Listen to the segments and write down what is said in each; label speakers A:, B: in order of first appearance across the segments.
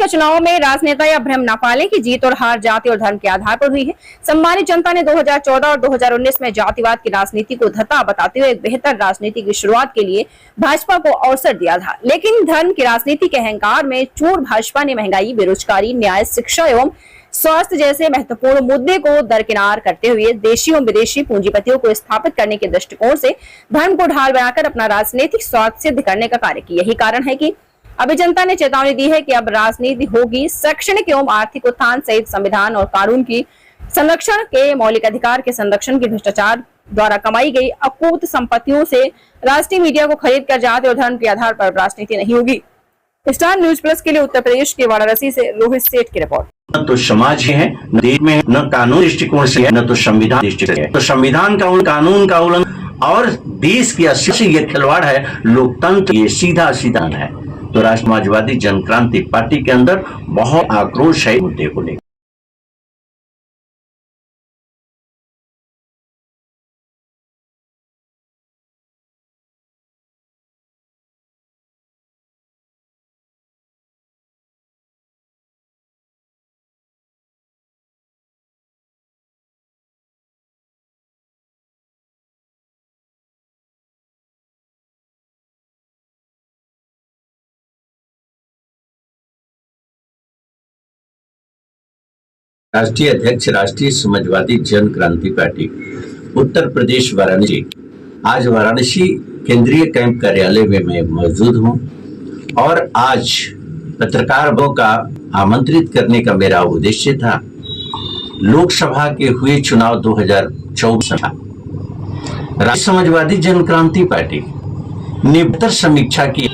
A: चुनाव में राजनेता यह भ्रम न पालें कि जीत और हार जाति और धर्म के आधार पर हुई है। सम्मानित जनता ने 2014 और 2019 में जातिवाद की राजनीति को धत्ता बताते हुए एक बेहतर राजनीति की शुरुआत के लिए भाजपा को अवसर दिया था, लेकिन धर्म की राजनीति के अहंकार में चूर भाजपा ने महंगाई, बेरोजगारी, न्याय, शिक्षा एवं स्वास्थ्य जैसे महत्वपूर्ण मुद्दे को दरकिनार करते हुए देशी और विदेशी पूंजीपतियों को स्थापित करने के दृष्टिकोण से धर्म को ढाल बनाकर अपना राजनीतिक स्वार्थ सिद्ध करने का कार्य किया। यही कारण है कि अभी जनता ने चेतावनी दी है कि अब राजनीति होगी शैक्षणिक एवं आर्थिक उत्थान सहित संविधान और कानून की संरक्षण के मौलिक अधिकार के संरक्षण की भ्रष्टाचार द्वारा कमाई गई अकूत संपत्तियों से राष्ट्रीय मीडिया को खरीद कर जाति और धर्म के आधार पर राजनीति नहीं होगी। स्टार न्यूज प्लस के लिए उत्तर प्रदेश के वाराणसी से रोहित सेठ की रिपोर्ट।
B: न तो समाज है, न देश में, न कानून दृष्टिकोण से है, न तो संविधान दृष्टिकोण से है। तो संविधान का कानून का उल्लंघन और देश की अस्सी ये खिलवाड़ है, लोकतंत्र ये सीधा सीधा है। तो राष्ट्रीय समाजवादी जनक्रांति पार्टी के अंदर बहुत आक्रोश है मुद्दे को लेकर। राष्ट्रीय अध्यक्ष राष्ट्रीय समाजवादी जन क्रांति पार्टी उत्तर प्रदेश वाराणसी। आज वाराणसी केंद्रीय कैंप कार्यालय में मैं मौजूद हूं और आज पत्रकारों का आमंत्रित करने का मेरा उद्देश्य था। लोकसभा के हुए चुनाव 2024 का राष्ट्रीय समाजवादी जन क्रांति पार्टी ने बेहतर समीक्षा की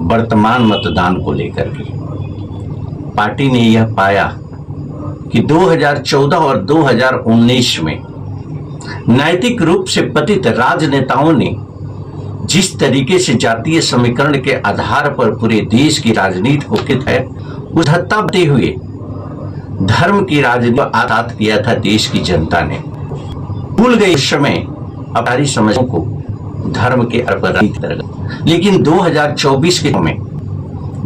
B: वर्तमान मतदान को लेकर के। पार्टी ने यह पाया कि 2014 और 2019 में नैतिक रूप से पतित राजनेताओं ने जिस तरीके से जातीय समीकरण के आधार पर पूरे देश की राजनीति को कित है उस धत्ता देते हुए धर्म की राजनीति आजाद किया था देश की जनता ने। भूल गए इस समय अपनी समझों को धर्म के अर्थ। लेकिन 2024 के में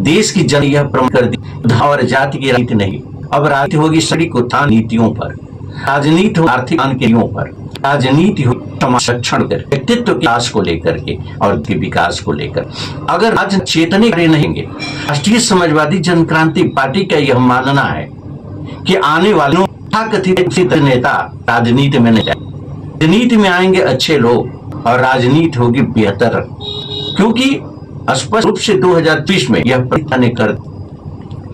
B: देश की जन यह प्रमाण कर दी और जाति की राजनीति नहीं, अब राजनीति होगी सड़क उत्थान नीतियों पर, राजनीति हो आर्थिक नीतियों पर, राजनीति हो समाज संरक्षण कर, व्यक्तित्व के विकास को लेकर के और के विकास को लेकर। अगर राजनीति चेतने करे नहीं, राष्ट्रीय समाजवादी जन क्रांति पार्टी का यह मानना है कि आने वालों कथित नेता राजनीति में नहीं जाए, राजनीति में आएंगे अच्छे लोग और राजनीति होगी बेहतर। क्योंकि स्पष्ट रूप से 2020 में यह प्रतिज्ञा ने कर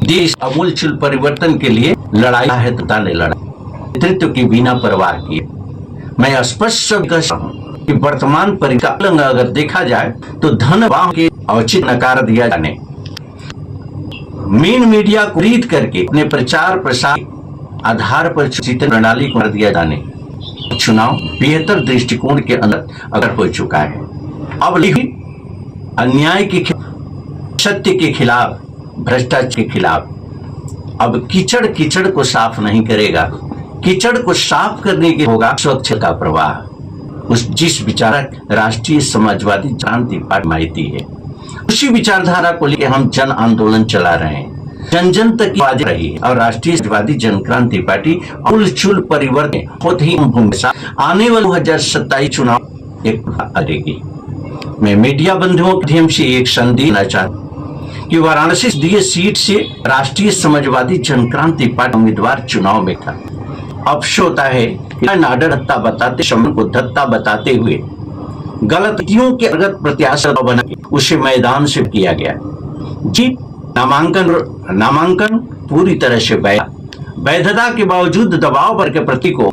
B: देश अमूलचूल परिवर्तन के लिए लड़ाई है तथा ने लड़ा नेतृत्व की बिना परवाह किए। मैं स्पष्ट कहता हूं कि वर्तमान परिकालन अगर देखा जाए तो धनवाह के औचित्य नकार दिया जाने, मेन मीडिया को खरीद करके अपने प्रचार प्रसार आधार पर चित्र प्रणाली को कर दिया जाने, चुनाव बेहतर दृष्टिकोण के अंदर अगर हो चुका है। अब अन्याय के सत्य के खिलाफ, भ्रष्टाचार के खिलाफ अब कीचड़ को साफ नहीं करेगा। कीचड़ को साफ करने के होगा स्वच्छ का प्रवाह। उस जिस विचारक राष्ट्रीय समाजवादी क्रांति पार्टी मायती है, उसी विचारधारा को लेकर हम जन आंदोलन चला रहे हैं। जन जन तक आवाज रही है और राष्ट्रीय समाजवादी जन क्रांति पार्टी अमूलचूल परिवर्तन बहुत ही भूमिका आने वाले 2027 चुनाव एक करेगी। मैं मीडिया बंधुओं के माध्यम से एक संदेश देना चाहता हूं कि वाराणसी दिए सीट से राष्ट्रीय समाजवादी जन क्रांति पार्टी उम्मीदवार चुनाव में था। अफसोस होता है कि धत्ता बताते समय को धत्ता बताते हुए गलतियों के अगत प्रत्याशा बना उसे मैदान से किया गया। जी नामांकन पूरी तरह से वैधता के बावजूद दबाव वर्ग के प्रति को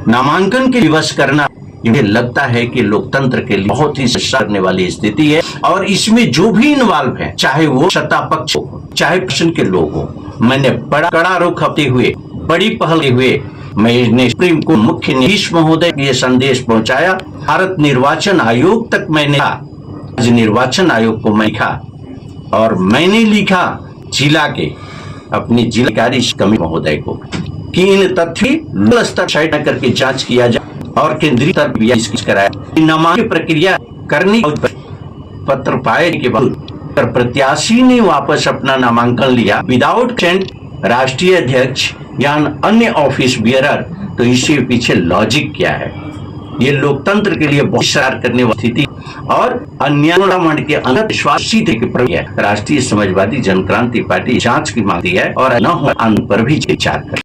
B: नामांकन के विवश करना, मुझे लगता है कि लोकतंत्र के लिए बहुत ही करने वाली स्थिति है। और इसमें जो भी इन्वॉल्व है, चाहे वो सत्ता पक्ष हो चाहे प्रश्न के लोग हो, मैंने बड़ा कड़ा रुख करते हुए बड़ी पहल हुए मैंने सुप्रीम कोर्ट मुख्य न्यायाधीश महोदय को यह संदेश पहुंचाया। भारत निर्वाचन आयोग तक मैंने आज निर्वाचन आयोग को मैं लिखा और मैंने लिखा जिला के अपने जिलाधिकारी कमिश्नर महोदय को कि इन तथ्य स्तर साइड करके जांच किया जाए और केंद्रीय स्तर पर कराया। नामांकन प्रक्रिया करने पत्र पाए के बाद पर प्रत्याशी ने वापस अपना नामांकन लिया विदाउट सेंट राष्ट्रीय अध्यक्ष या अन्य ऑफिस बियरर, तो इसके पीछे लॉजिक क्या है? ये लोकतंत्र के लिए बहुत शरार करने वाली स्थिति और अन्यायमंड के अंदर विश्वासी थे कि राष्ट्रीय समाजवादी जनक्रांति पार्टी जांच की मांगती है और न हो अंत पर भी विचार करे।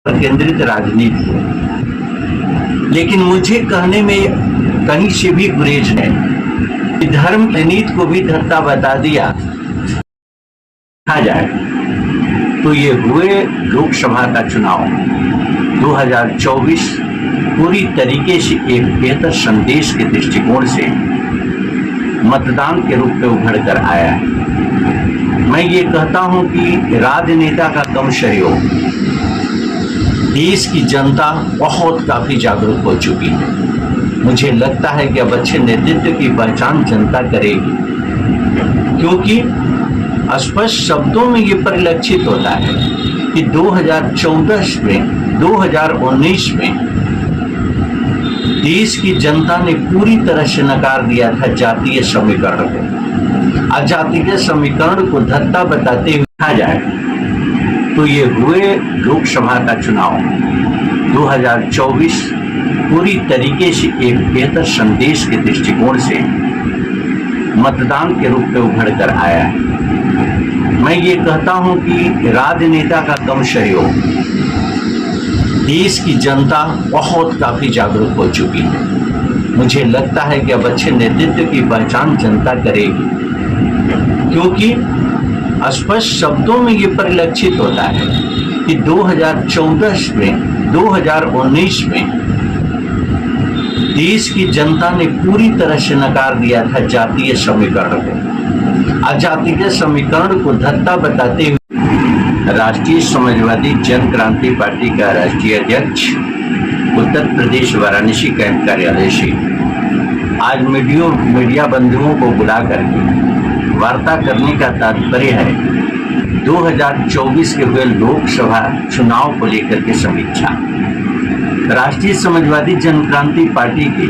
B: केंद्रित राजनीति है, लेकिन मुझे कहने में कहीं से भी गुरेज है कि धर्म की नीति को भी धर्ता बता दिया जाए तो ये हुए लोकसभा का चुनाव 2024 पूरी तरीके से एक बेहतर संदेश के दृष्टिकोण से मतदान के रूप में उभर कर आया है। मैं ये कहता हूं कि राजनेता का कम सहयोग, देश की जनता बहुत काफी जागरूक हो चुकी है। मुझे लगता है कि अब अच्छे नेतृत्व की पहचान जनता करेगी, क्योंकि स्पष्ट शब्दों में ये परिलक्षित होता है कि 2014 में 2019 में देश की जनता ने पूरी तरह से नकार दिया था जातीय समीकरण को। अजातीय समीकरण को धत्ता बताते हुए कहा जाए तो ये हुए लोकसभा का चुनाव 2024 पूरी तरीके से एक बेहतर संदेश के दृष्टिकोण से मतदान के रूप में उभर कर आया है। मैं ये कहता हूं कि राजनेता का कम सहयोग, देश की जनता बहुत काफी जागरूक हो चुकी है। मुझे लगता है कि अब अच्छे नेतृत्व की पहचान जनता करेगी, क्योंकि स्पष्ट शब्दों में ये परिलक्षित होता है कि 2014 में 2019 में देश की जनता ने पूरी तरह से नकार दिया था जातीय समीकरण को। अजातीय समीकरण को धत्ता बताते हुए राष्ट्रीय समाजवादी जनक्रांति पार्टी का राष्ट्रीय अध्यक्ष उत्तर प्रदेश वाराणसी कैंप कार्यालय से आज मीडिया बंधुओं को बुला करके वार्ता करने का तात्पर्य है 2024 के हुए लोकसभा चुनाव को लेकर के समीक्षा। राष्ट्रीय समाजवादी जनक्रांति पार्टी के